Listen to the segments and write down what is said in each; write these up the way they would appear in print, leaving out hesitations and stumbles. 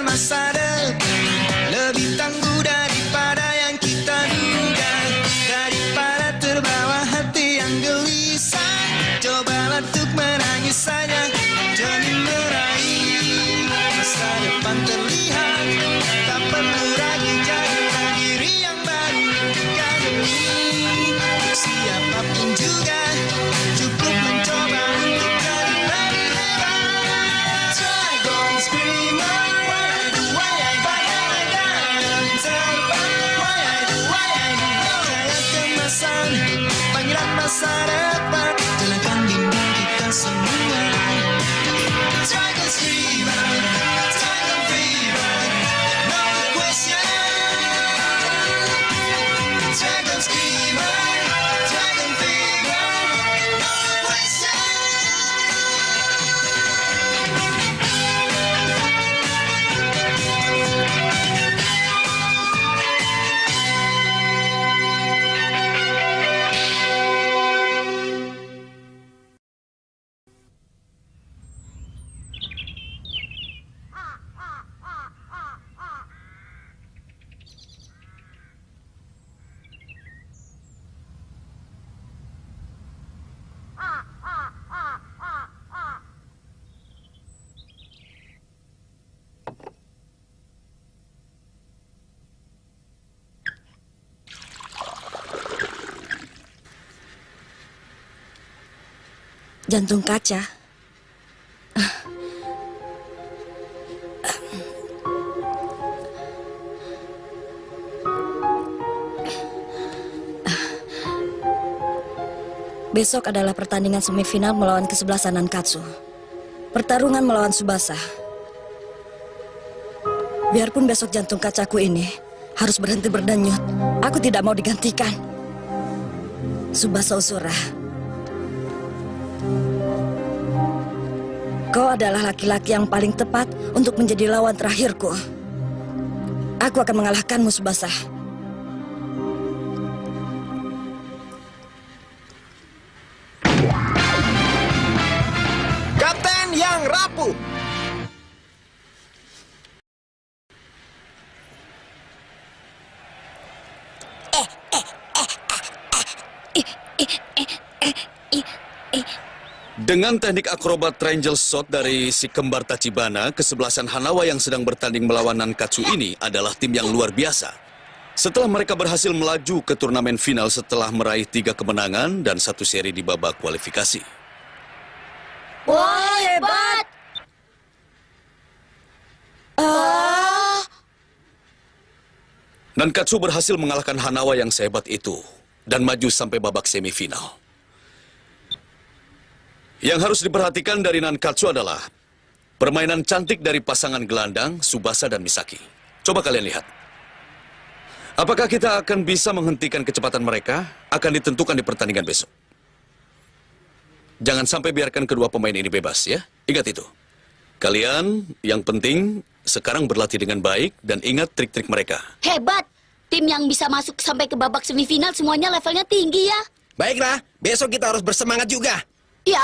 dan masa depan lebih tangguh daripada yang kita duga. Daripada terbawa hati yang gelisah, cobalah untuk menangis saja demi meraih masa depan terlihat. Tak perlu lagi jaga diri yang baru bukan demi siapapun juga. Cukup mencoba untuk jadi lebih hebat. Try don't scream why I do why I percaya kemasan panggilan masa depan telah akan bimbing kita semua. Try don't scream, try don't fever, no question. Try don't scream, try don't fever, no question. Jantung kaca. Besok adalah pertandingan semifinal melawan kesebelasan Nankatsu. Pertarungan melawan Tsubasa. Biarpun besok jantung kacaku ini harus berhenti berdenyut, aku tidak mau digantikan. Tsubasa Ozora, kau adalah laki-laki yang paling tepat untuk menjadi lawan terakhirku. Aku akan mengalahkanmu, Tsubasa. Kapten yang rapuh. Dengan teknik akrobat triangle shot dari si kembar Tachibana, kesebelasan Hanawa yang sedang bertanding melawan Nankatsu ini adalah tim yang luar biasa. Setelah mereka berhasil melaju ke turnamen final setelah meraih 3 kemenangan dan 1 seri di babak kualifikasi. Wah, hebat! Nankatsu berhasil mengalahkan Hanawa yang sehebat itu dan maju sampai babak semifinal. Yang harus diperhatikan dari Nankatsu adalah permainan cantik dari pasangan gelandang Tsubasa dan Misaki. Coba kalian lihat. Apakah kita akan bisa menghentikan kecepatan mereka? Akan ditentukan di pertandingan besok. Jangan sampai biarkan kedua pemain ini bebas ya. Ingat itu. Kalian yang penting sekarang berlatih dengan baik dan ingat trik-trik mereka. Hebat! Tim yang bisa masuk sampai ke babak semifinal semuanya levelnya tinggi ya. Baiklah, besok kita harus bersemangat juga. Ya.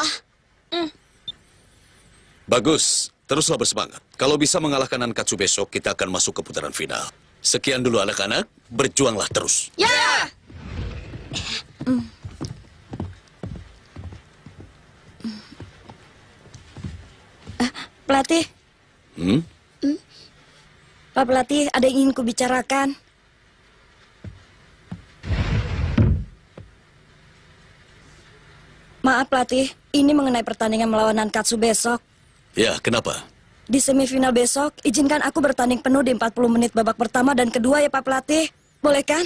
Bagus, teruslah bersemangat. Kalau bisa mengalahkan Nankatsu besok, kita akan masuk ke putaran final. Sekian dulu anak-anak, berjuanglah terus. Ya! Pelatih. Pak Pelatih, ada yang ingin kubicarakan. Maaf Pelatih, ini mengenai pertandingan melawan Nankatsu besok. Ya, kenapa? Di semifinal besok, izinkan aku bertanding penuh di 40 menit babak pertama dan kedua ya Pak Pelatih. Boleh kan?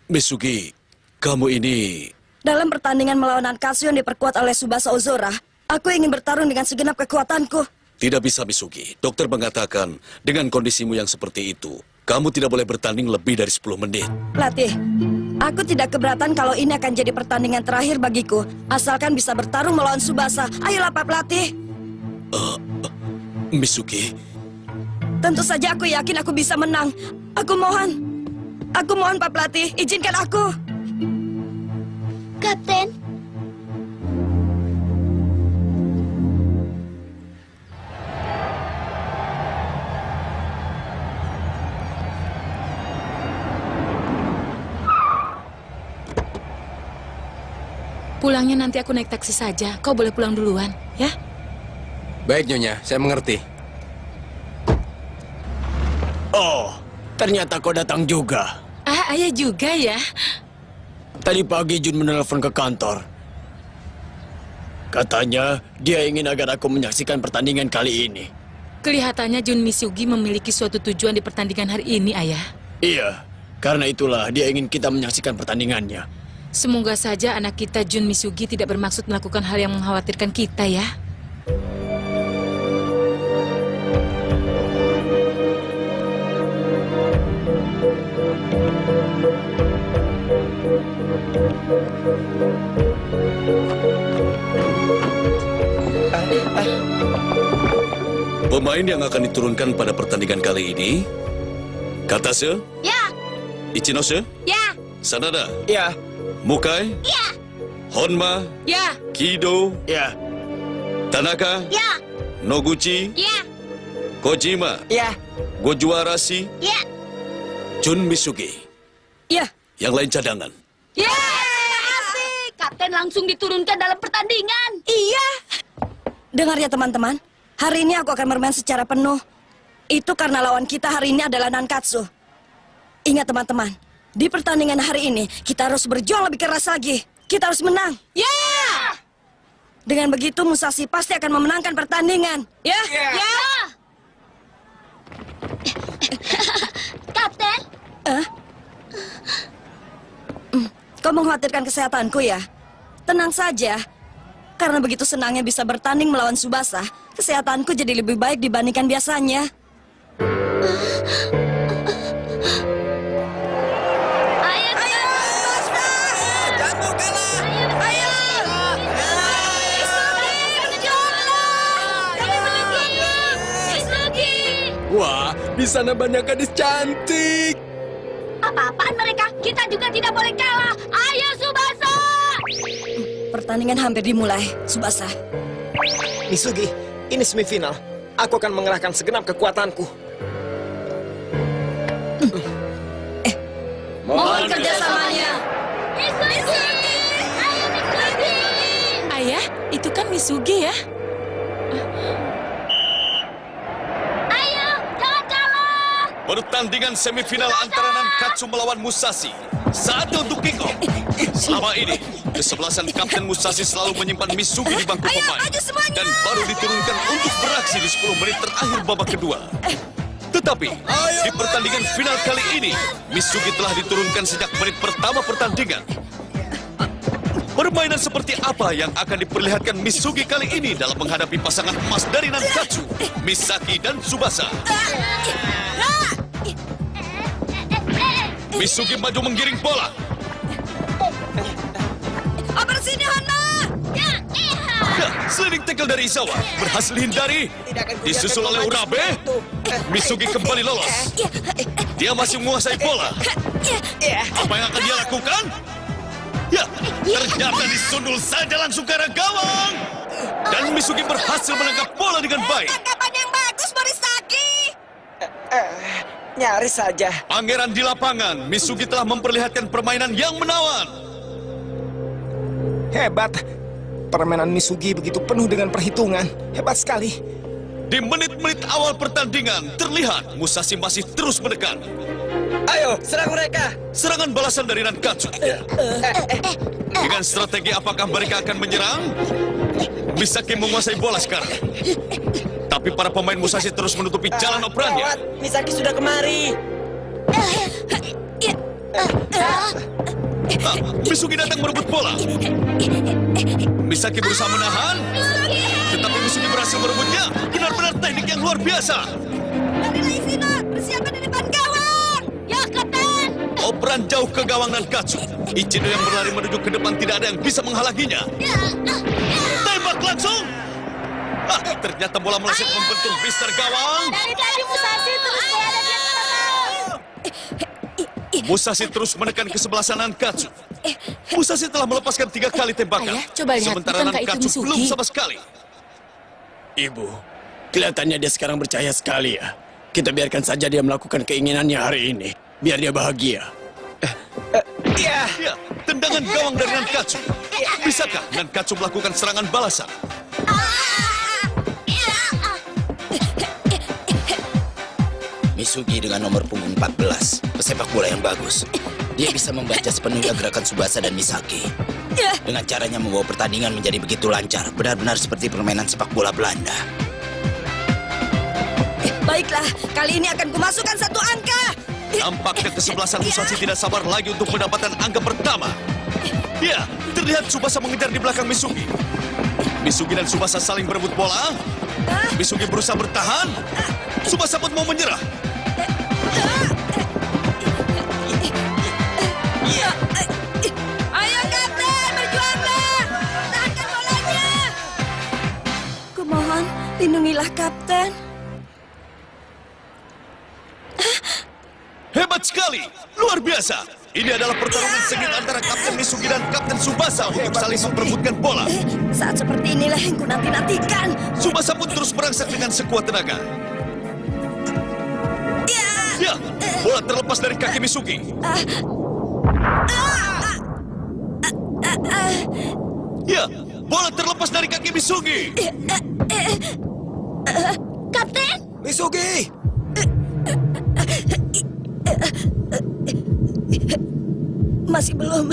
Misugi, kamu ini... Dalam pertandingan melawan Nankatsu yang diperkuat oleh Tsubasa Ozora, aku ingin bertarung dengan segenap kekuatanku. Tidak bisa, Misugi. Dokter mengatakan, dengan kondisimu yang seperti itu, kamu tidak boleh bertanding lebih dari 10 menit. Pelatih, aku tidak keberatan kalau ini akan jadi pertandingan terakhir bagiku. Asalkan bisa bertarung melawan Tsubasa. Ayolah Pak Pelatih. Misugi, Tentu saja aku yakin aku bisa menang. Aku mohon Pak Pelatih, izinkan aku. Kapten, Pulangnya nanti aku naik taksi saja. Kau boleh pulang duluan, ya? Baik, Nyonya. Saya mengerti. Oh, ternyata kau datang juga. Ah, ayah juga ya. Tadi pagi Jun menelpon ke kantor. Katanya dia ingin agar aku menyaksikan pertandingan kali ini. Kelihatannya Jun Misugi memiliki suatu tujuan di pertandingan hari ini, ayah. Iya, karena itulah dia ingin kita menyaksikan pertandingannya. Semoga saja anak kita Jun Misugi tidak bermaksud melakukan hal yang mengkhawatirkan kita ya. Pemain yang akan diturunkan pada pertandingan kali ini, Katase, Ya, Ichinose, ya, Sanada, Ya, Mukai, ya, Honma, Ya, Kido, ya, Tanaka, ya, Noguchi, ya, Kojima, ya. Gojuarashi, ya. Jun Misugi. Ya, Yang lain cadangan. Ya, asik. Kapten langsung diturunkan dalam pertandingan. iya. Dengar ya teman-teman, hari ini aku akan bermain secara penuh. Itu karena lawan kita hari ini adalah Nankatsu. Ingat teman-teman, di pertandingan hari ini kita harus berjuang lebih keras lagi. Kita harus menang. Ya! Dengan begitu Musashi pasti akan memenangkan pertandingan. Ya? Ya. Kapten, Kau mengkhawatirkan kesehatanku ya? Tenang saja. Karena begitu senangnya bisa bertanding melawan Tsubasa, kesehatanku jadi lebih baik dibandingkan biasanya. ayo, Kamu kalah. Wah, di sana banyak gadis cantik. Apa-apaan mereka? Kita juga tidak boleh kalah. Ayo, Tsubasa! Pertandingan hampir dimulai, Tsubasa. Misugi, ini semifinal. Aku akan mengerahkan segenap kekuatanku. Mohon kerjasamanya. Misugi! Ayo, Misugi! ayah, itu kan Misugi ya. Ayo, jangan kalah! Pertandingan semifinal antara Nankatsu melawan Musashi. Saatnya untuk kick off. Selama ini, kesebelasan Kapten Musashi selalu menyimpan Misugi di bangku pemain. Dan baru diturunkan untuk beraksi di 10 menit terakhir babak kedua. Tetapi, di pertandingan final kali ini, Misugi telah diturunkan sejak menit pertama pertandingan. Permainan seperti apa yang akan diperlihatkan Misugi kali ini dalam menghadapi pasangan emas dari Nankatsu, Misaki dan Tsubasa? Misugi maju menggiring bola. Apa sini, Hana? Sliding tackle dari Izawa berhasil dihindari. Disusul oleh Urabe. Misugi kembali lolos. Dia masih menguasai bola. Apa yang akan dia lakukan? Ya, ternyata disundul saja langsung ke arah gawang. Dan Misugi berhasil menangkap bola dengan baik. Tangkapan yang bagus, Morisaki. Nyaris saja. Pangeran di lapangan, Misugi telah memperlihatkan permainan yang menawan. Hebat. Permainan Misugi begitu penuh dengan perhitungan. Hebat sekali. Di menit-menit awal pertandingan, terlihat Musashi masih terus menekan. Ayo, serang mereka. Serangan balasan dari Nankatsu. Dengan strategi apakah mereka akan menyerang? Misaki menguasai bola sekarang. Tapi para pemain Musashi terus menutupi jalan operannya. Misaki sudah kemari. Misugi datang merebut bola. Misaki berusaha menahan, tetapi Misugi berhasil merebutnya. Benar-benar teknik yang luar biasa. Lari Isina, bersiapkan di depan gawang. Ya, Kapten! Operan jauh ke gawang Nankatsu. Ichido yang berlari menuju ke depan tidak ada yang bisa menghalanginya. Tembak langsung. Ternyata bola meleset membentur blister gawang. Dari tadi Musashi terus berada di atas gawang. Musashi terus menekan kesebelasan Nankatsu. Musashi telah melepaskan 3 kali tembakan. Ayah, coba lihat, Sementara bukankah itu Nankatsu Misugi? belum sama sekali. Ibu, kelihatannya dia sekarang percaya sekali ya. Kita biarkan saja dia melakukan keinginannya hari ini. Biar dia bahagia. Ya, tendangan gawang dari Nankatsu. Bisakah Nankatsu melakukan serangan balasan? Misugi dengan nomor punggung 14, pesepak bola yang bagus. Dia bisa membaca sepenuhnya gerakan Tsubasa dan Misaki. Dengan caranya membawa pertandingan menjadi begitu lancar, benar-benar seperti permainan sepak bola Belanda. Baiklah, kali ini akan kumasukkan 1 angka. Nampaknya kesebelasan Musashi tidak sabar lagi untuk mendapatkan angka pertama. Ya, terlihat Tsubasa mengejar di belakang Misugi. Misugi dan Tsubasa saling berebut bola. Misugi berusaha bertahan. Tsubasa pun mau menyerah. Ayo Kapten, berjuanglah. Tahankan bolanya. Kumohon, lindungilah Kapten. Hebat sekali, luar biasa. Ini adalah pertarungan sengit antara Kapten Misugi dan Kapten Tsubasa untuk saling memperebutkan bola. Saat seperti inilah yang ku nanti-nantikan. Tsubasa pun terus merangsek dengan sekuat tenaga. Ya, bola terlepas dari kaki Misugi. Ya, bola terlepas dari kaki Misugi. Kapten, Misugi! Masih belum.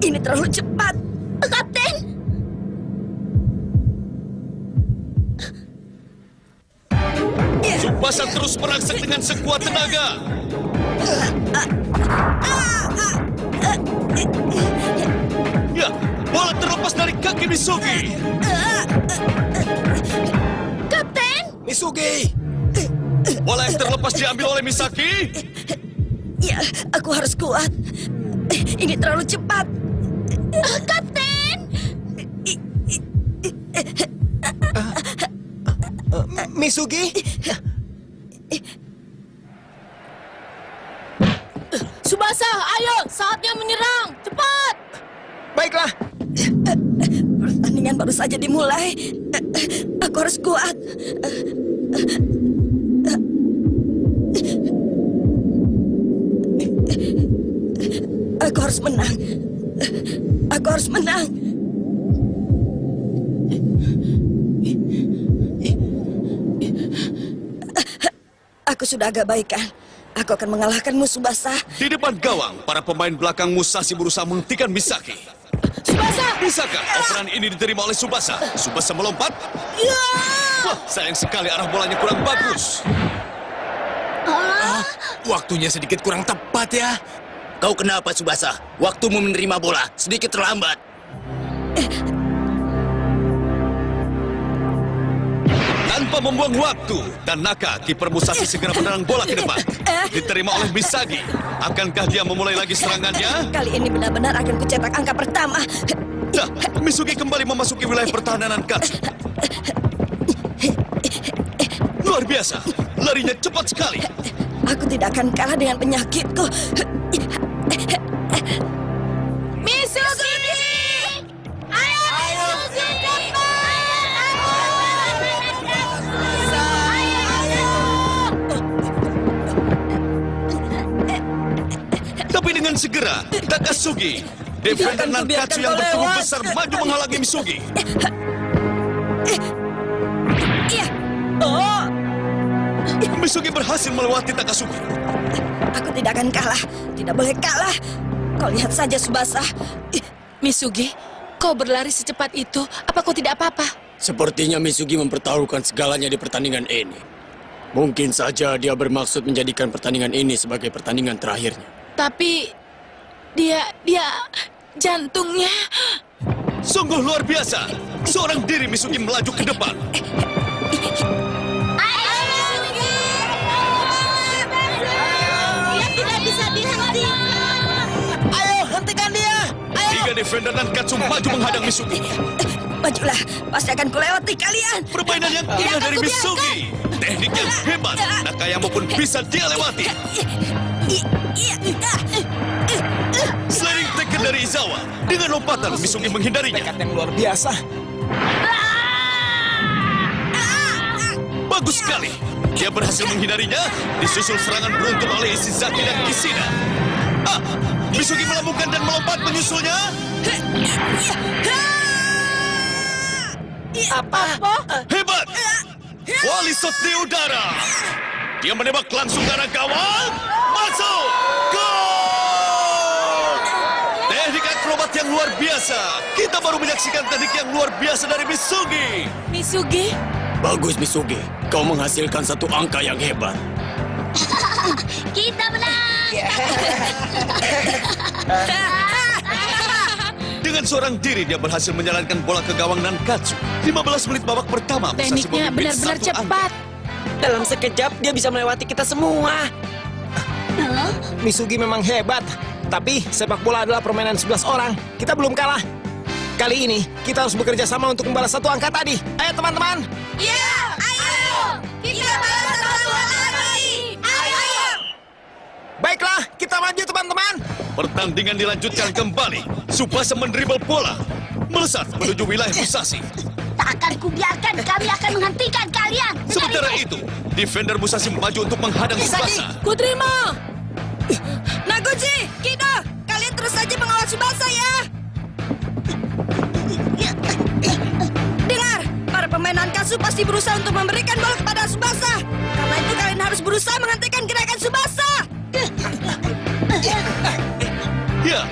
Ini terlalu cepat. Kapten. Tsubasa terus merangsek dengan sekuat tenaga. Ya, bola terlepas dari kaki Misugi. Kapten. Misugi! Bola yang terlepas diambil oleh Misaki. Ya, aku harus kuat. Ini terlalu cepat. Kapten. Misugi? Tsubasa, ayo, saatnya menyerang. Cepat! Baiklah. Pertandingan baru saja dimulai. Aku harus kuat. Aku harus menang. Aku harus menang. Aku sudah agak baikan. Aku akan mengalahkan musuh basah. Di depan gawang, para pemain belakang Musashi berusaha menghentikan Misaki. Tsubasa! Bisakah operan ini diterima oleh Tsubasa? Tsubasa melompat. Wah, sayang sekali arah bolanya kurang bagus. Waktunya sedikit kurang tepat ya. Kau kenapa, Tsubasa? Waktumu menerima bola sedikit terlambat. Tanpa membuang waktu, Tanaka, kiper Musashi segera menendang bola ke depan. Diterima oleh Misaki. Akankah dia memulai lagi serangannya? Kali ini benar-benar akan kucetak angka pertama. Nah, Misugi kembali memasuki wilayah pertahanan Nankatsu. Luar biasa, larinya cepat sekali. Aku tidak akan kalah dengan penyakitku. Misugi! Ayo, Misugi! Tapi dengan segera, Takasugi, defender Jangan Nankatsu kubiarkan yang kau bertubuh lewat. besar maju menghalangi Misugi. Iya. Oh, Misugi berhasil melewati Takasugi. aku tidak akan kalah. Tidak boleh kalah. Kau lihat saja, Tsubasa. Misugi, kau berlari secepat itu. Apa kau tidak apa-apa? Sepertinya Misugi mempertaruhkan segalanya di pertandingan ini. Mungkin saja dia bermaksud menjadikan pertandingan ini sebagai pertandingan terakhirnya. Tapi dia jantungnya. Sungguh luar biasa. Seorang diri Misugi melaju ke depan. Dia tidak bisa dihentikan. Ayo, hentikan dia! Tiga defender Nankatsu maju menghadang Misugi. Majulah, pasti akan kulewati kalian. Permainan yang indah dari Misugi. Teknik yang hebat. Nakayama pun bisa dia lewati. Sliding tackle dari Izawa. Dengan lompatan, Misugi menghindarinya. Tekad yang luar biasa. Bagus sekali. Dia berhasil menghindarinya. Disusul serangan beruntun oleh Ishizaki dan Kishida. Misugi melambungkan dan melompat menyusulnya. Apa? Hebat! Wali shot di udara. Dia menembak langsung ke arah gawang. Masuk! Gol! Teknik akrobat yang luar biasa. Kita baru menyaksikan teknik yang luar biasa dari Misugi. Misugi? Bagus, Misugi. Kau menghasilkan satu angka yang hebat. Kita menang. Dengan seorang diri dia berhasil menjalankan bola ke gawang Nankatsu. 15 menit babak pertama. Musashi Tekniknya memimpin benar-benar satu angka. cepat. Dalam sekejap dia bisa melewati kita semua. Misugi memang hebat. Tapi sepak bola adalah permainan 11 orang. Kita belum kalah. Kali ini kita harus bekerja sama untuk membalas satu angka tadi. Ayo teman-teman. Iya, ayo! Kita balas satu lagi! Ayo! Baiklah, kita maju teman-teman. Pertandingan dilanjutkan kembali. Tsubasa mendribel bola. Melesat menuju wilayah Musashi. Tak akan kubiarkan, kami akan menghentikan kalian. Sementara itu, defender Musashi maju untuk menghadang Tsubasa. Ku terima. Naguchi, Kido, kalian terus saja mengawal Tsubasa ya! Dengar, para pemain Nankatsu pasti berusaha untuk memberikan bola kepada Tsubasa. Karena itu kalian harus berusaha menghentikan gerakan Tsubasa. Ya,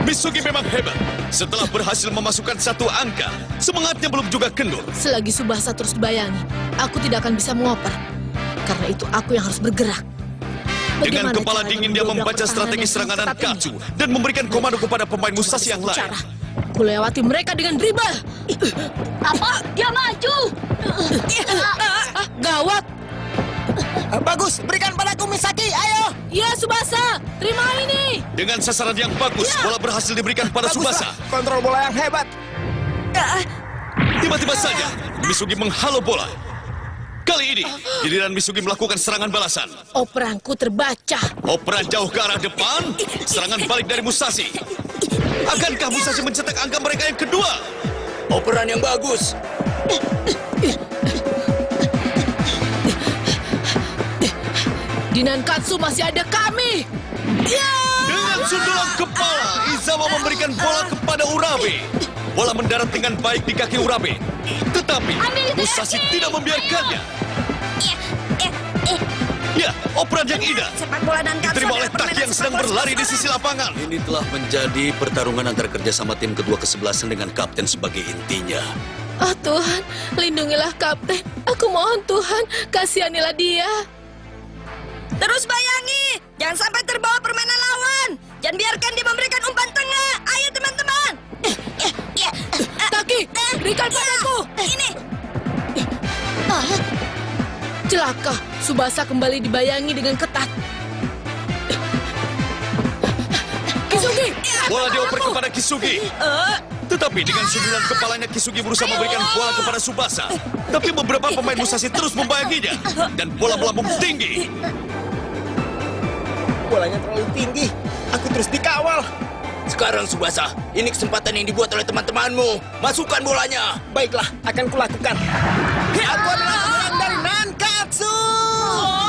Misugi memang hebat. Setelah berhasil memasukkan satu angka, semangatnya belum juga kendur. Selagi Tsubasa terus dibayangi, aku tidak akan bisa mengoper. Karena itu aku yang harus bergerak. Dengan Bagaimana kepala caranya dingin dia mendobrak membaca pertahanan strategi yang serangan sangat ketat Nankatsu ini? dan memberikan komando kepada pemain Musashi yang lain. Cara, ku lewati mereka dengan dribble. Apa? Dia maju. Gawat. Bagus, berikan padaku Misaki, ayo. Ya, Tsubasa, terima ini. Dengan sasaran yang bagus, bola berhasil diberikan pada Tsubasa. Baguslah, kontrol bola yang hebat. Tiba-tiba saja, Misugi menghalau bola. Kali ini, giliran Misugi melakukan serangan balasan. Operanku terbaca. Operan jauh ke arah depan, serangan balik dari Musashi. Akankah Musashi mencetak angka mereka yang kedua? Operan yang bagus. Di Nankatsu masih ada kami. Dengan sundulan kepala, Izawa memberikan bola kepada Urabe. Bola mendarat dengan baik di kaki Urabe. Tetapi, Musashi tidak membiarkannya. Ya, operan yang indah. Sepak bola Nankatsu Diterima oleh adalah Taki permainan yang sedang sepak bola berlari di sempurna. sisi lapangan. Ini telah menjadi pertarungan antara kerjasama tim kedua kesebelasan dengan kapten sebagai intinya. Oh Tuhan, lindungilah kapten. Aku mohon Tuhan, kasihanilah dia. Terus bayangi, jangan sampai terbawa permainan lawan. Jangan biarkan dia memberikan umpan tengah. Ayo teman-teman. Taki, berikan padaku. Ini. Celaka, Tsubasa kembali dibayangi dengan ketat. Kisugi! Bola dioper kepada Kisugi. Tetapi dengan sundulan kepalanya Kisugi berusaha memberikan bola kepada Tsubasa. Tapi beberapa pemain Musashi terus membayanginya. Dan bola melambung tinggi. Bolanya terlalu tinggi. Aku terus dikawal. Sekarang Tsubasa, ini kesempatan yang dibuat oleh teman-temanmu. Masukkan bolanya. Baiklah, akan kulakukan. Aku adalah pemenang dari Nankatsu.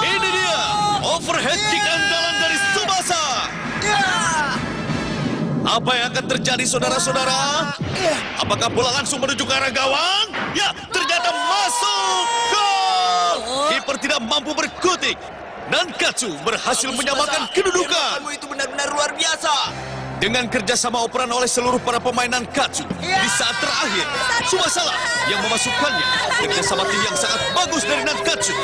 Ini dia, overhead kick andalan dari Tsubasa. Apa yang akan terjadi saudara-saudara? Apakah bola langsung menuju ke arah gawang? Ya, ternyata masuk! Gol! Kiper tidak mampu berkutik. Nankatsu berhasil menyamakan kedudukan. Kamu itu benar-benar luar biasa. Dengan kerjasama operan oleh seluruh para pemain Nankatsu, di saat terakhir, Tsubasa lah yang memasukkannya. Kerjasama tim yang sangat bagus dari Nankatsu.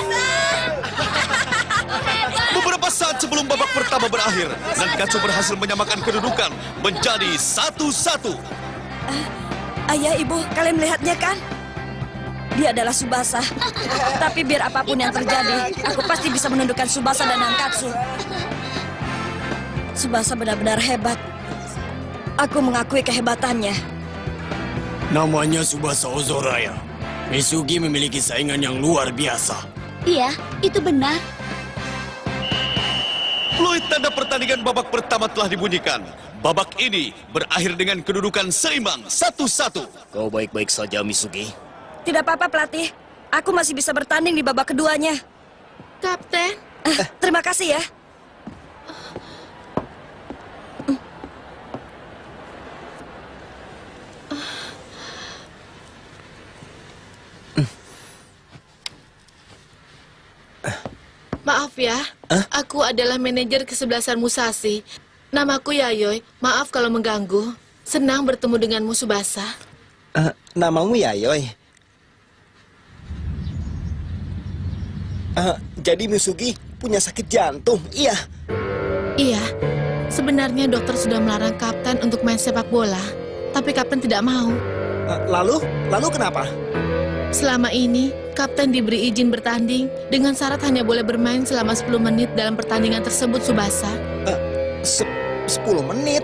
Beberapa saat sebelum babak pertama berakhir, Nankatsu berhasil menyamakan kedudukan menjadi 1-1. Ayah, ibu, kalian melihatnya kan? Dia adalah Tsubasa. Tapi biar apapun yang terjadi, aku pasti bisa menundukkan Tsubasa dan Nankatsu. Tsubasa benar-benar hebat. Aku mengakui kehebatannya. Namanya Tsubasa Ozoraya. Misugi memiliki saingan yang luar biasa. Iya, itu benar. Fluid tanda pertandingan babak pertama telah dibunyikan. Babak ini berakhir dengan kedudukan seimbang 1-1. Kau baik-baik saja, Misugi. Tidak apa-apa, pelatih. Aku masih bisa bertanding di babak keduanya. Kapten, Terima kasih ya. Maaf ya, aku adalah manajer kesebelasan Musashi. Namaku Yayoi, maaf kalau mengganggu. Senang bertemu denganmu, Tsubasa. Namamu Yayoi. Jadi Misugi punya sakit jantung, iya? Iya, sebenarnya dokter sudah melarang Kapten untuk main sepak bola. Tapi Kapten tidak mau. Lalu kenapa? Selama ini, Kapten diberi izin bertanding dengan syarat hanya boleh bermain selama 10 menit dalam pertandingan tersebut, Tsubasa. 10 menit?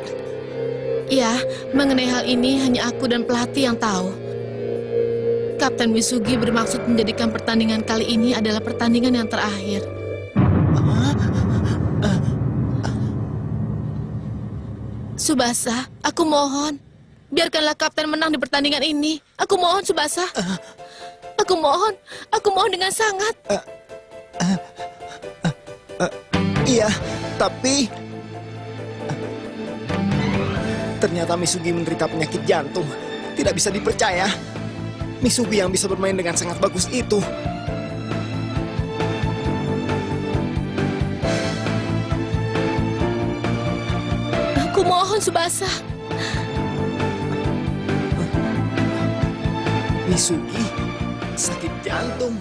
Ya, mengenai hal ini hanya aku dan pelatih yang tahu. Kapten Misugi bermaksud menjadikan pertandingan kali ini adalah pertandingan yang terakhir. Tsubasa, aku mohon. Biarkanlah Kapten menang di pertandingan ini. Aku mohon, Tsubasa. Aku mohon dengan sangat. Iya, tapi... Ternyata Misugi menderita penyakit jantung. Tidak bisa dipercaya. Misugi yang bisa bermain dengan sangat bagus itu. Aku mohon, Tsubasa. Misugi sakit jantung.